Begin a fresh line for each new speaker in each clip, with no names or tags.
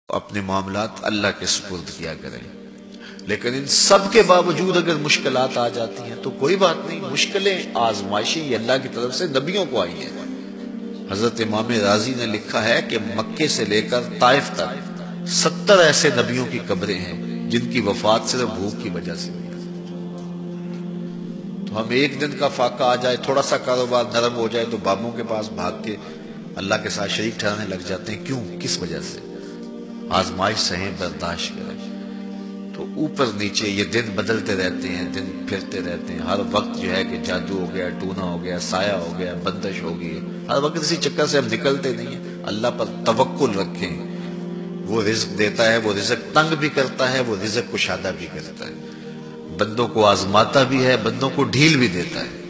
اپنے معاملات اللہ کے سپرد کیا کریں. لیکن ان سب کے باوجود اگر مشکلات آ جاتی ہیں تو کوئی بات نہیں، مشکلیں آزمائشیں یہ اللہ کی طرف سے نبیوں کو آئی ہیں. حضرت امام رازی نے لکھا ہے کہ مکے سے لے کر طائف تک 70 ایسے نبیوں کی قبریں ہیں جن کی وفات صرف بھوک کی وجہ سے ہوئی. تو ہم ایک دن کا فاقہ آ جائے، تھوڑا سا کاروبار نرم ہو جائے تو بابوں کے پاس بھاگ کے اللہ کے ساتھ شریک ٹھہرانے لگ جاتے ہیں. کیوں؟ کس وجہ سے؟ آزمائش سہیں، برداشت کریں. تو اوپر نیچے یہ دن بدلتے رہتے ہیں، دن پھرتے رہتے ہیں. ہر وقت جو ہے کہ جادو ہو گیا، ٹونا ہو گیا، سایہ ہو گیا، بندش ہو گئی. ہر وقت اسی چکر سے ہم نکلتے نہیں ہیں. اللہ پر توکل رکھیں، وہ رزق دیتا ہے، وہ رزق تنگ بھی کرتا ہے، وہ رزق کشادہ بھی کرتا ہے. بندوں کو آزماتا بھی ہے، بندوں کو ڈھیل بھی دیتا ہے.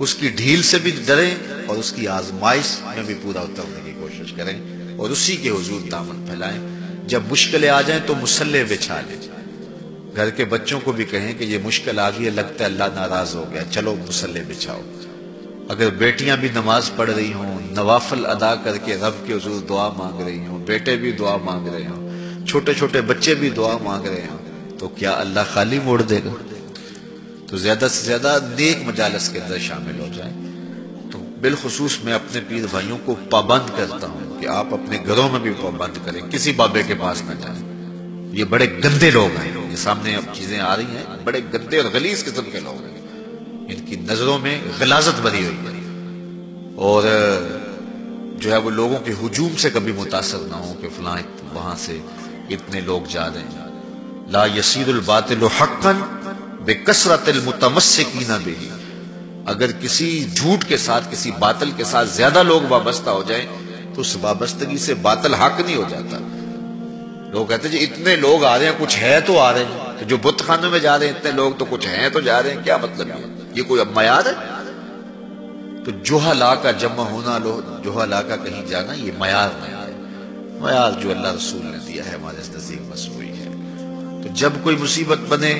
اس کی ڈھیل سے بھی ڈریں اور اس کی آزمائش میں بھی پورا اترنے کی کوشش کریں اور اسی کے حضور دامن پھیلائیں. جب مشکلیں آ جائیں تو مصلح بچھا لیں. گھر کے بچوں کو بھی کہیں کہ یہ مشکل آ گئی ہے، لگتا ہے اللہ ناراض ہو گیا، چلو مصلح بچھاؤ. اگر بیٹیاں بھی نماز پڑھ رہی ہوں، نوافل ادا کر کے رب کے حضور دعا مانگ رہی ہوں، بیٹے بھی دعا مانگ رہے ہوں، چھوٹے چھوٹے بچے بھی دعا مانگ رہے ہوں، تو کیا اللہ خالی موڑ دے گا؟ تو زیادہ سے زیادہ نیک مجالس کے اندر شامل ہو جائیں. تو بالخصوص میں اپنے پیر بھائیوں کو پابند کرتا ہوں کہ آپ اپنے گھروں میں بھی پابند کریں، کسی بابے کے پاس نہ جائیں. یہ بڑے گندے لوگ ہیں، یہ سامنے اب چیزیں آ رہی ہیں، بڑے گندے اور غلیظ قسم کے لوگ ہیں. ان کی نظروں میں غلاظت بھری ہوئی ہے اور جو ہے وہ لوگوں کے ہجوم سے کبھی متاثر نہ ہو کہ فلاں وہاں سے اتنے لوگ جا رہے ہیں. لا یصیر الباطل حقا بکثرت المتمسکین بہ. اگر کسی جھوٹ کے ساتھ، کسی باطل کے ساتھ زیادہ لوگ وابستہ ہو جائیں تو اس وابستگی سے باطل حق نہیں ہو جاتا. لوگ کہتے ہیں جی اتنے لوگ آ رہے ہیں، کچھ ہے تو آ رہے ہیں. جو بت خانوں میں جا رہے ہیں اتنے لوگ تو کچھ ہیں تو جا رہے ہیں. کیا مطلب ہے؟ یہ کوئی اب معیار ہے؟ تو جہلا کا جمع ہونا، جہلا کا کہیں جانا، یہ معیار نہیں ہے. معیار جو اللہ رسول نے دیا ہے ہمارے نزدیک بس وہی ہے. تو جب کوئی مصیبت بنے،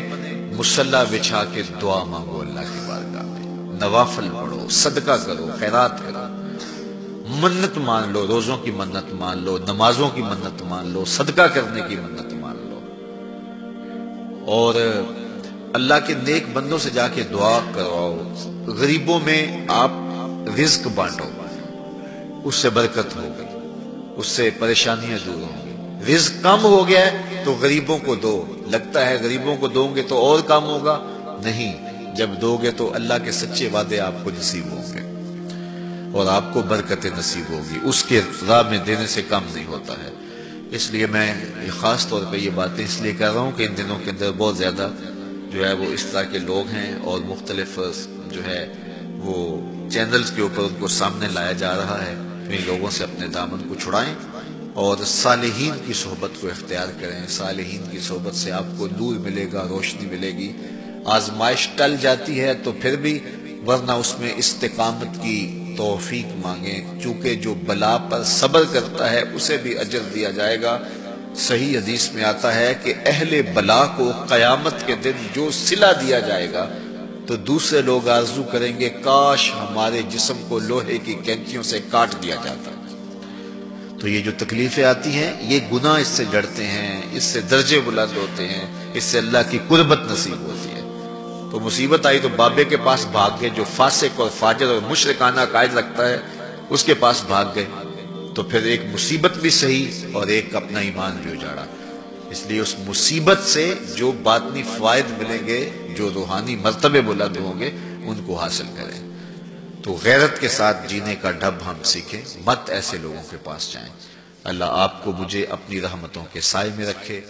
مصلح بچھا کے دعا مانگو اللہ کی بارگاہ میں، نوافل پڑھو، صدقہ کرو، خیرات کرو، منت مان لو، روزوں کی منت مان لو، نمازوں کی منت مان لو، صدقہ کرنے کی منت مان لو. اور اللہ کے نیک بندوں سے جا کے دعا کرواؤ. غریبوں میں آپ رزق بانٹو، اس سے برکت ہوگی، اس سے پریشانیاں دور ہوں گی. رزق کم ہو گیا ہے تو غریبوں کو دو. لگتا ہے غریبوں کو دو گے تو اور کم ہوگا، نہیں. جب دو گے تو اللہ کے سچے وعدے آپ کو نصیب ہوں گے اور آپ کو برکت نصیب ہوگی. اس کے راہ میں دینے سے کم نہیں ہوتا ہے. اس لیے میں خاص طور پہ یہ باتیں اس لیے کر رہا ہوں کہ ان دنوں کے اندر بہت زیادہ جو ہے وہ اس طرح کے لوگ ہیں اور مختلف جو ہے وہ چینلز کے اوپر ان کو سامنے لایا جا رہا ہے. ان لوگوں سے اپنے دامن کو چھڑائیں اور صالحین کی صحبت کو اختیار کریں. صالحین کی صحبت سے آپ کو نور ملے گا، روشنی ملے گی. آزمائش ٹل جاتی ہے تو پھر بھی، ورنہ اس میں استقامت کی توفیق مانگیں، چونکہ جو بلا پر صبر کرتا ہے اسے بھی اجر دیا جائے گا. صحیح حدیث میں آتا ہے کہ اہل بلا کو قیامت کے دن جو صلہ دیا جائے گا تو دوسرے لوگ آرزو کریں گے کاش ہمارے جسم کو لوہے کی کینچیوں سے کاٹ دیا جاتا. تو یہ جو تکلیفیں آتی ہیں یہ گناہ اس سے جڑتے ہیں، اس سے درجے بلند ہوتے ہیں، اس سے اللہ کی قربت نصیب ہوتی ہے. تو مصیبت آئی تو بابے کے پاس بھاگ گئے، جو فاسق اور فاجر اور مشرکانہ عقائد رکھتا ہے اس کے پاس بھاگ گئے. تو پھر ایک مصیبت بھی صحیح اور ایک اپنا ایمان بھی اجاڑا. اس لیے اس مصیبت سے جو باطنی فوائد ملیں گے، جو روحانی مرتبے بلند ہوں گے، ان کو حاصل کریں. تو غیرت کے ساتھ جینے کا ڈھب ہم سیکھیں، مت ایسے لوگوں کے پاس جائیں. اللہ آپ کو مجھے اپنی رحمتوں کے سائے میں رکھے.